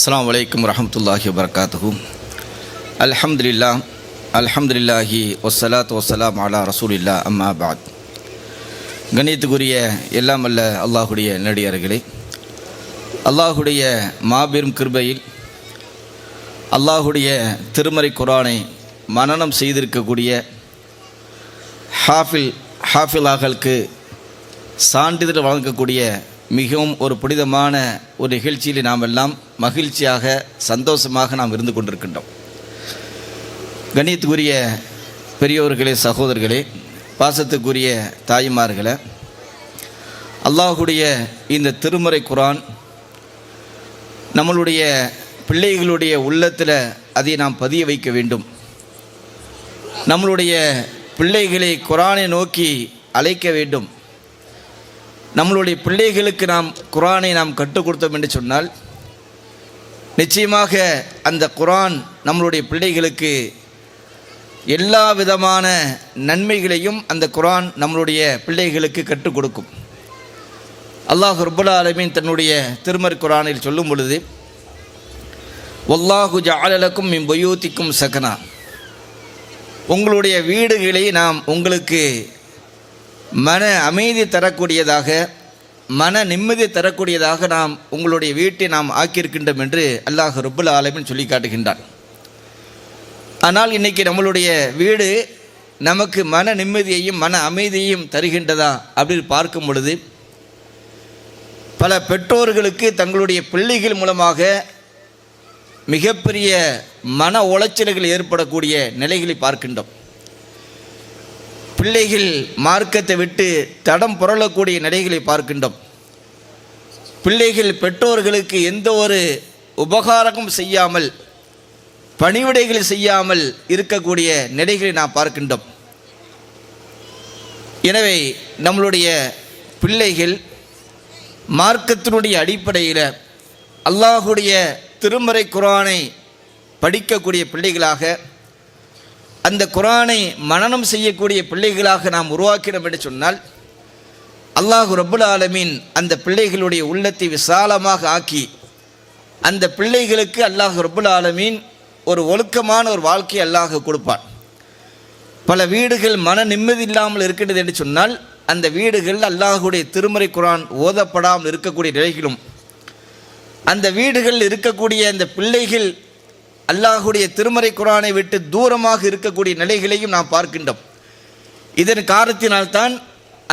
அஸ்ஸலாமு அலைக்கும் வரஹ்மத்துல்லாஹி வபரகாத்துஹு. அல்ஹம்துலில்லாஹி வஸ்ஸலாத்து வஸ்ஸலாம் அலா ரசூலில்லா அம்மா பாத். கண்ணியத்துக்குரிய எல்லாம் அல்ல அல்லாஹுடைய நடிகார்களே, அல்லாஹுடைய மாபெரும் கிருபையில் அல்லாஹுடைய திருமறை குர்ஆனை மனனம் செய்திருக்கக்கூடிய ஹாஃபிலாக்களுக்கு சான்றிதழ் வழங்கக்கூடிய மிகவும் ஒரு புனிதமான ஒரு நிகழ்ச்சியில் நாம் எல்லாம் மகிழ்ச்சியாக சந்தோஷமாக நாம் இருந்து கொண்டிருக்கின்றோம். கண்ணியத்துக்குரிய பெரியோர்களே, சகோதரர்களே, பாசத்துக்குரிய தாய்மார்களே, அல்லாஹுடைய இந்த திருமறை குர்ஆன் நம்மளுடைய பிள்ளைகளுடைய உள்ளத்தில் அதை நாம் பதிய வைக்க வேண்டும். நம்மளுடைய பிள்ளைகளை குர்ஆனை நோக்கி அழைக்க வேண்டும். நம்மளுடைய பிள்ளைகளுக்கு நாம் குர்ஆனை நாம் கற்றுக் கொடுத்தோம் என்று சொன்னால் நிச்சயமாக அந்த குர்ஆன் நம்மளுடைய பிள்ளைகளுக்கு எல்லா விதமான நன்மைகளையும் அந்த குர்ஆன் நம்மளுடைய பிள்ளைகளுக்கு கற்றுக் கொடுக்கும். அல்லாஹ் ரப்பல் ஆலமீன் தன்னுடைய திருமறை குர்ஆனில் சொல்லும் பொழுது, வல்லாஹு ஜஅல லக்கும் மின் புயூத்திக்கும் சகனா, உங்களுடைய வீடுகளை நாம் உங்களுக்கு மன அமைதி தரக்கூடியதாக, மன நிம்மதி தரக்கூடியதாக நாம் உங்களுடைய வீட்டை நாம் ஆக்கியிருக்கின்றோம் என்று அல்லாஹ் ரப்பல் ஆலமீன் சொல்லி காட்டுகின்றான். ஆனால் இன்றைக்கி நம்மளுடைய வீடு நமக்கு மன நிம்மதியையும் மன அமைதியையும் தருகின்றதா அப்படின்னு பார்க்கும் பொழுது, பல பெற்றோர்களுக்கு தங்களுடைய பிள்ளைகள் மூலமாக மிகப்பெரிய மன உளைச்சல்கள் ஏற்படக்கூடிய நிலைகளை பார்க்கின்றோம். பிள்ளைகள் மார்க்கத்தை விட்டு தடம் புரளக்கூடிய நிலைகளை பார்க்கின்றோம். பிள்ளைகள் பெற்றோர்களுக்கு எந்த ஒரு உபகாரமும் செய்யாமல், பணிவிடைகள் செய்யாமல் இருக்கக்கூடிய நிலைகளை நாம் பார்க்கின்றோம். எனவே நம்மளுடைய பிள்ளைகள் மார்க்கத்தினுடைய அடிப்படையில் அல்லாஹுடைய திருமறை குர்ஆனை படிக்கக்கூடிய பிள்ளைகளாக, அந்த குர்ஆனை மனனம் செய்யக்கூடிய பிள்ளைகளாக நாம் உருவாக்கினோம் என்று சொன்னால் அல்லாஹ் ரப்பல் ஆலமீன் அந்த பிள்ளைகளுடைய உள்ளத்தை விசாலமாக ஆக்கி அந்த பிள்ளைகளுக்கு அல்லாஹ் ரப்பல் ஆலமீன் ஒரு ஒழுக்கமான ஒரு வாழ்க்கையை அல்லாஹ் கொடுப்பான். பல வீடுகள் மன நிம்மதி இல்லாமல் இருக்கின்றது என்று சொன்னால் அந்த வீடுகள் அல்லாஹுடைய திருமறை குர்ஆன் ஓதப்படாமல் இருக்கக்கூடிய நிலைகளும், அந்த வீடுகளில் இருக்கக்கூடிய அந்த பிள்ளைகள் அல்லாஹுடைய திருமறை குர்ஆனை விட்டு தூரமாக இருக்கக்கூடிய நிலைகளையும் நாம் பார்க்கின்றோம். இதன் காரணத்தினால்தான்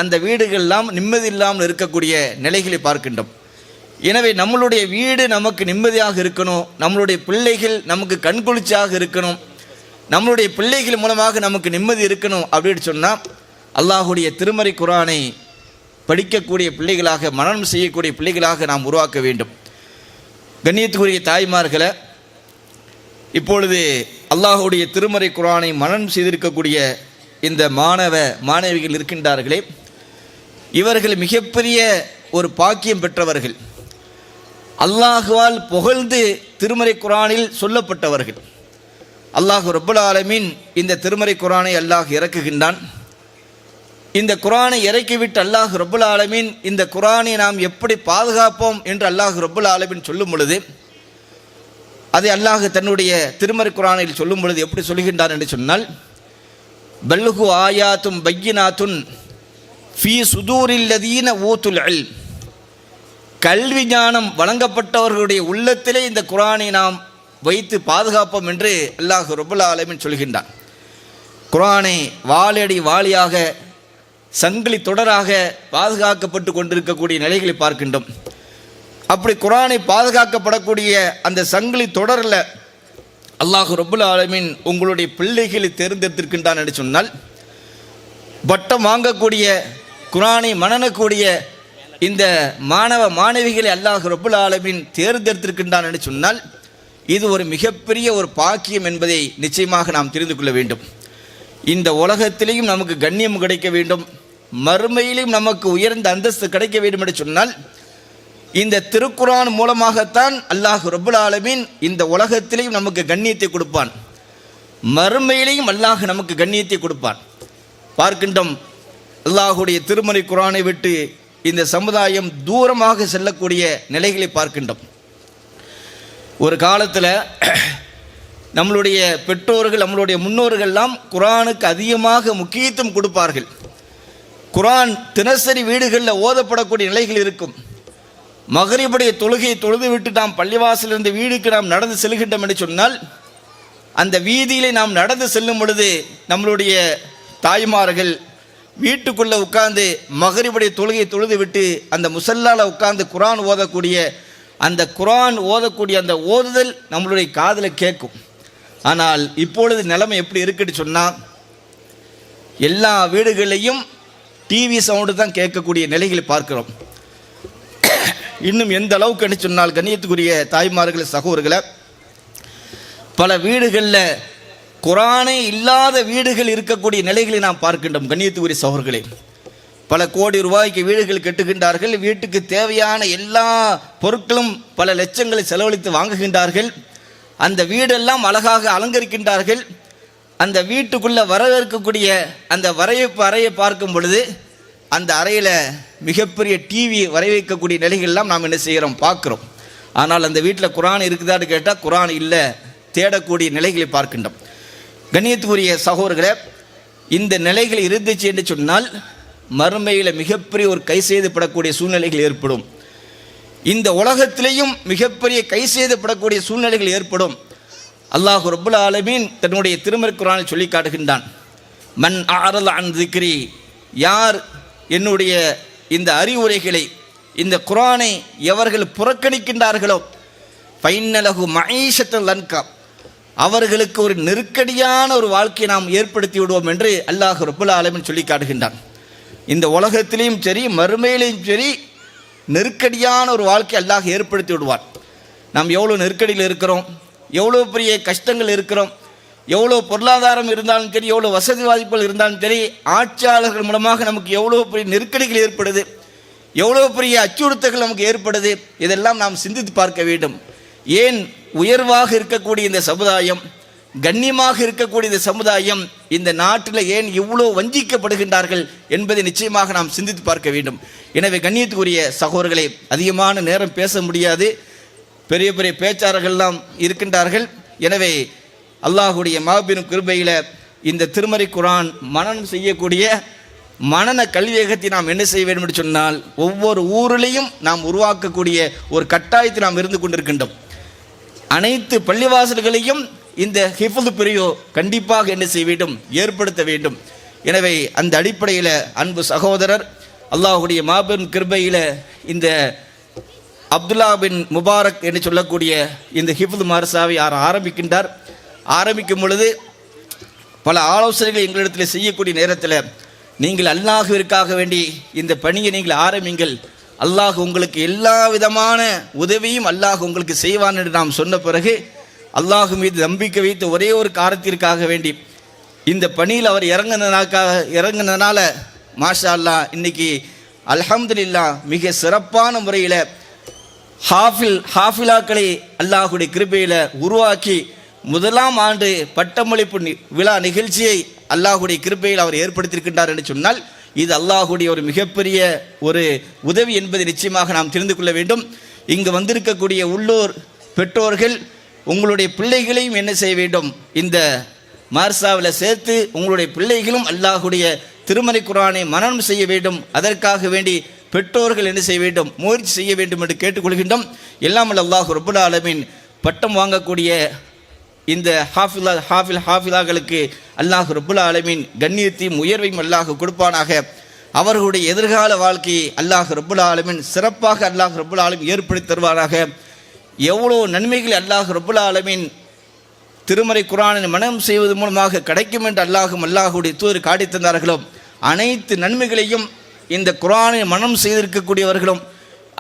அந்த வீடுகளெல்லாம் நிம்மதி இல்லாமல் இருக்கக்கூடிய நிலைகளை பார்க்கின்றோம். எனவே நம்மளுடைய வீடு நமக்கு நிம்மதியாக இருக்கணும், நம்மளுடைய பிள்ளைகள் நமக்கு கண்குளிர்ச்சியாக இருக்கணும், நம்மளுடைய பிள்ளைகள் மூலமாக நமக்கு நிம்மதி இருக்கணும் அப்படின்னு சொன்னால் அல்லாஹுடைய திருமறை குர்ஆனை படிக்கக்கூடிய பிள்ளைகளாக, மனனம் செய்யக்கூடிய பிள்ளைகளாக நாம் உருவாக்க வேண்டும். கண்ணியத்துக்குரிய தாய்மார்களை, இப்பொழுது அல்லாஹுடைய திருமறை குர்ஆனை மனனம் செய்திருக்கக்கூடிய இந்த மாணவிகள் இருக்கின்றார்களே, இவர்கள் மிகப்பெரிய ஒரு பாக்கியம் பெற்றவர்கள். அல்லாஹுவால் புகழ்ந்து திருமறை குர்ஆனில் சொல்லப்பட்டவர்கள். அல்லாஹ் ரப்பல் ஆலமீன் இந்த திருமறை குர்ஆனை அல்லாஹ் இறக்குகின்றான். இந்த குர்ஆனை இறக்கிவிட்டு அல்லாஹ் ரப்பல் ஆலமீன் இந்த குர்ஆனை நாம் எப்படி பாதுகாப்போம் என்று அல்லாஹ் ரப்பல் ஆலமீன் சொல்லும் பொழுது, அதை அல்லாஹ் தன்னுடைய திருமறை குர்ஆனில் சொல்லும் பொழுது எப்படி சொல்கின்றான் என்று சொன்னால், பல்ஹு ஆயாத்தும் பையினாத்துன் ஃபீ சுதூரில்லதீன ஊத்துல் இல்ம், கல்வி ஞானம் வழங்கப்பட்டவர்களுடைய உள்ளத்திலே இந்த குர்ஆனை நாம் வைத்து பாதுகாப்போம் என்று அல்லாஹ் ரப்பல் ஆலமீன் சொல்கின்றான். குர்ஆனை வாளடி வாளியாக, சங்கிலி தொடராக பாதுகாக்கப்பட்டு கொண்டிருக்கக்கூடிய நிலைகளை பார்க்கின்றோம். அப்படி குர்ஆனை பாதுகாக்கப்படக்கூடிய அந்த சங்கிலி தொடரில் அல்லாஹ் ரப்பல் ஆலமீன் உங்களுடைய பிள்ளைகளை தேர்ந்தெடுத்திருக்கின்றான் என்று சொன்னால், பட்டம் வாங்கக்கூடிய, குர்ஆனை மனனக்கூடிய இந்த மாணவிகளை அல்லாஹ் ரப்பல் ஆலமீன் தேர்ந்தெடுத்திருக்கின்றான் என்று சொன்னால் இது ஒரு மிகப்பெரிய ஒரு பாக்கியம் என்பதை நிச்சயமாக நாம் தெரிந்து கொள்ள வேண்டும். இந்த உலகத்திலேயும் நமக்கு கண்ணியம் கிடைக்க வேண்டும், மறுமையிலும் நமக்கு உயர்ந்த அந்தஸ்து கிடைக்க வேண்டும் என்று சொன்னால் இந்த திருக்குர்ஆன் மூலமாகத்தான் அல்லாஹ் ரப்பல் ஆலமீன் இந்த உலகத்திலேயும் நமக்கு கண்ணியத்தை கொடுப்பான், மறுமையிலேயும் அல்லாஹ் நமக்கு கண்ணியத்தை கொடுப்பான். பார்க்கின்றோம், அல்லாஹுடைய திருமறை குர்ஆனை விட்டு இந்த சமுதாயம் தூரமாக செல்லக்கூடிய நிலைகளை பார்க்கின்றோம். ஒரு காலத்தில் நம்மளுடைய பெற்றோர்கள், நம்மளுடைய முன்னோர்கள்லாம் குர்ஆனுக்கு அதிகமாக முக்கியத்துவம் கொடுப்பார்கள். குர்ஆன் தினசரி வீடுகளில் ஓதப்படக்கூடிய நிலைகள் இருக்கும். மகரிபுடைய தொழுகையை தொழுது விட்டு நாம் பள்ளிவாசலிருந்து வீடுக்கு நாம் நடந்து செல்கின்றோம் என்று சொன்னால், அந்த வீதியிலே நாம் நடந்து செல்லும் பொழுது நம்மளுடைய தாய்மார்கள் வீட்டுக்குள்ளே உட்கார்ந்து மகரிபுடைய தொழுகையை தொழுது விட்டு அந்த முசல்லால உட்கார்ந்து குர்ஆன் ஓதக்கூடிய அந்த ஓதுதல் நம்மளுடைய காதில் கேட்கும். ஆனால் இப்பொழுது நிலைமை எப்படி இருக்குன்னு சொன்னால், எல்லா வீடுகளையும் டிவி சவுண்டு தான் கேட்கக்கூடிய நிலைகளை பார்க்கிறோம். இன்னும் எந்த அளவுக்கு என்று சொன்னால், கண்ணியத்துக்குரிய தாய்மார்கள், சகோதரர்களை, பல வீடுகளில் குர்ஆனே இல்லாத வீடுகள் இருக்கக்கூடிய நிலைகளை நாம் பார்க்கின்றோம். கண்ணியத்துக்குரிய சகோதரர்களே, பல கோடி ரூபாய்க்கு வீடுகள் கட்டுகின்றார்கள். வீட்டுக்கு தேவையான எல்லா பொருட்களும் பல லட்சங்களை செலவழித்து வாங்குகின்றார்கள். அந்த வீடெல்லாம் அழகாக அலங்கரிக்கின்றார்கள். அந்த வீட்டுக்குள்ளே வரவேற்கக்கூடிய அந்த வரவேற்பு அறையை பார்க்கும் பொழுது அந்த அறையில் மிகப்பெரிய டிவி வரவேற்கக்கூடிய நிலைகள்லாம் நாம் என்ன செய்கிறோம், பார்க்குறோம். ஆனால் அந்த வீட்டில் குர்ஆன் இருக்குதான்னு கேட்டால் குர்ஆன் இல்லை, தேடக்கூடிய நிலைகளை பார்க்கின்றோம். கண்ணியத்துக்குரிய சகோதரர்களே, இந்த நிலைகள் இருந்துச்சு என்று சொன்னால் மறுமையில் மிகப்பெரிய ஒரு கை செய்துப்படக்கூடிய சூழ்நிலைகள் ஏற்படும். இந்த உலகத்திலேயும் மிகப்பெரிய கை செய்துப்படக்கூடிய சூழ்நிலைகள் ஏற்படும். அல்லாஹ் ரப்புல் ஆலமீன் தன்னுடைய திருமறை குர்ஆனில் சொல்லி காட்டுகின்றான், மன் அஅரத அன் திக்ரி, யார் என்னுடைய இந்த அறிவுரைகளை, இந்த குர்ஆனை எவர்கள் புறக்கணிக்கின்றார்களோ, ஃபைன்னலஹு மஈஷத்தன் லன்கா, அவர்களுக்கு ஒரு நெருக்கடியான ஒரு வாழ்க்கையை நாம் ஏற்படுத்தி விடுவோம் என்று அல்லாஹ் ரப்புல் ஆலமீன் சொல்லி காட்டுகின்றான். இந்த உலகத்திலையும் சரி மறுமையிலையும் சரி நெருக்கடியான ஒரு வாழ்க்கை அல்லாஹ் ஏற்படுத்தி விடுவார். நாம் எவ்வளோ நெருக்கடியில் இருக்கிறோம், எவ்வளோ பெரிய கஷ்டங்கள் இருக்கிறோம், எவ்வளோ பொருளாதாரம் இருந்தாலும் சரி, எவ்வளோ வசதி வாய்ப்புகள் இருந்தாலும் சரி, ஆட்சியாளர்கள் மூலமாக நமக்கு எவ்வளோ பெரிய நெருக்கடிகள் ஏற்படுது, எவ்வளோ பெரிய அச்சுறுத்தல்கள் நமக்கு ஏற்படுது, இதெல்லாம் நாம் சிந்தித்து பார்க்க வேண்டும். ஏன் உயர்வாக இருக்கக்கூடிய இந்த சமுதாயம், கண்ணியமாக இருக்கக்கூடிய இந்த சமுதாயம் இந்த நாட்டில் ஏன் இவ்வளோ வஞ்சிக்கப்படுகின்றார்கள் என்பதை நிச்சயமாக நாம் சிந்தித்து பார்க்க வேண்டும். எனவே கண்ணியத்துக்குரிய சகோதரர்களே, அதிகமான நேரம் பேச முடியாது, பெரிய பெரிய பேச்சாளர்கள்லாம் இருக்கின்றார்கள். எனவே அல்லாஹுடைய மாபெரும் கிருபையில் இந்த திருமறை குர்ஆன் மனனம் செய்யக்கூடிய மனன கல்வியகத்தை நாம் என்ன செய்ய வேண்டும் என்று சொன்னால், ஒவ்வொரு ஊரிலையும் நாம் உருவாக்கக்கூடிய ஒரு கட்டாயத்தை நாம் இருந்து கொண்டிருக்கின்றோம். அனைத்து பள்ளிவாசல்களையும் இந்த ஹிஃபுல் பிரிவு கண்டிப்பாக என்ன செய்ய வேண்டும், ஏற்படுத்த வேண்டும். எனவே அந்த அடிப்படையில் அன்பு சகோதரர் அல்லாஹுடைய மாபெரும் கிருபையில் இந்த அப்துல்லா பின் முபாரக் என்று சொல்லக்கூடிய இந்த ஹிஃபுல் மதரசாவை ஆரம்பிக்கின்றார். ஆரம்பிக்கும் பொழுது பல ஆலோசனைகளை எங்களிடத்தில் செய்யக்கூடிய நேரத்தில், நீங்கள் அல்லாஹ்விற்காக வேண்டி இந்த பணியை நீங்கள் ஆரம்பிங்கள், அல்லாஹ் உங்களுக்கு எல்லா விதமான உதவியும் அல்லாஹ் உங்களுக்கு செய்வான் என்று நாம் சொன்ன பிறகு, அல்லாஹ் மீது நம்பிக்கை வைத்த ஒரே ஒரு காரணத்திற்காக வேண்டி இந்த பணியில் அவர் இறங்கினதுனால மாஷா அல்லாஹ் இன்னைக்கு அல்ஹம்துலில்லாஹ் மிக சிறப்பான முறையில் ஹாஃபிலாக்களை அல்லாஹுடைய கிருபையில் உருவாக்கி முதலாம் ஆண்டு பட்டமளிப்பு விழா நிகழ்ச்சியை அல்லாஹுடைய கிருபையில் அவர் ஏற்படுத்தியிருக்கின்றார் என்று சொன்னால், இது அல்லாஹுடைய ஒரு மிகப்பெரிய ஒரு உதவி என்பதை நிச்சயமாக நாம் தெரிந்து கொள்ள வேண்டும். இங்கு வந்திருக்கக்கூடிய உள்ளூர் பெற்றோர்கள் உங்களுடைய பிள்ளைகளையும் என்ன செய்ய வேண்டும், இந்த மதரசாவில் சேர்த்து உங்களுடைய பிள்ளைகளும் அல்லாஹுடைய திருமறை குர்ஆனை மனனம் செய்ய வேண்டும். அதற்காக வேண்டி பெற்றோர்கள் என்ன செய்ய வேண்டும், முயற்சி செய்ய வேண்டும் என்று கேட்டுக்கொள்கின்றோம். எல்லாம் அல்லாஹ் ரப்புல் ஆலமீன் பட்டம் வாங்கக்கூடிய இந்த ஹாஃபிலாக்களுக்கு அல்லாஹ் ரப்புல் ஆலமீன் கண்ணியத்தையும் உயர்வையும் அல்லாஹ் கொடுப்பானாக. அவர்களுடைய எதிர்கால வாழ்க்கையை அல்லாஹ் ரப்புல் ஆலமீன் சிறப்பாக அல்லாஹ் ரப்புல் ஆலமீன் ஏற்படுத்தி தருவாராக. எவ்வளோ நன்மைகள் அல்லாஹ் ரப்புல் ஆலமீன் திருமறை குர்ஆனை மனனம் செய்வது மூலமாக கிடைக்கும் என்று அல்லாஹுடைய தூதர் காட்டி தந்தார்களோ, அனைத்து நன்மைகளையும் இந்த குர்ஆனை மனனம் செய்திருக்கக்கூடியவர்களும்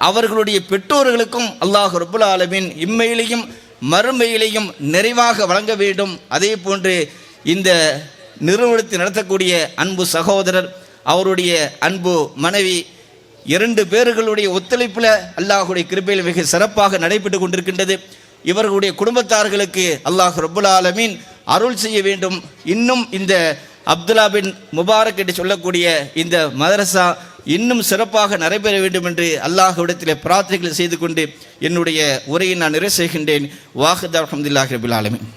அவர்களுடைய பெற்றோர்களுக்கும் அல்லாஹ் ரப்புல் ஆலமீன் இம்மையிலையும் மறுமையிலையும் நிறைவாக வழங்க வேண்டும். அதே போன்று இந்த நிறுவனத்தை நடத்தக்கூடிய அன்பு சகோதரர், அவருடைய அன்பு மனைவி, 2 பேர்களுடைய ஒத்துழைப்பில் அல்லாஹுடைய கிருபையில் மிக சிறப்பாக நடைபெற்று கொண்டிருக்கின்றது. இவர்களுடைய குடும்பத்தார்களுக்கு அல்லாஹ் ரப்புல் ஆலமீன் அருள் செய்ய வேண்டும். இன்னும் இந்த அப்துல்லா பின் முபாரக் என்று சொல்லக்கூடிய இந்த மதரசா இன்னும் சிறப்பாக நடைபெற வேண்டும் என்று அல்லாஹ்விடத்தில் பிரார்த்தனைகள் செய்து கொண்டு என்னுடைய உரையை நான் நிறைவு செய்கின்றேன். வாஹித் அல்ஹம்துலில்லாஹி ரபில் ஆலமீன்.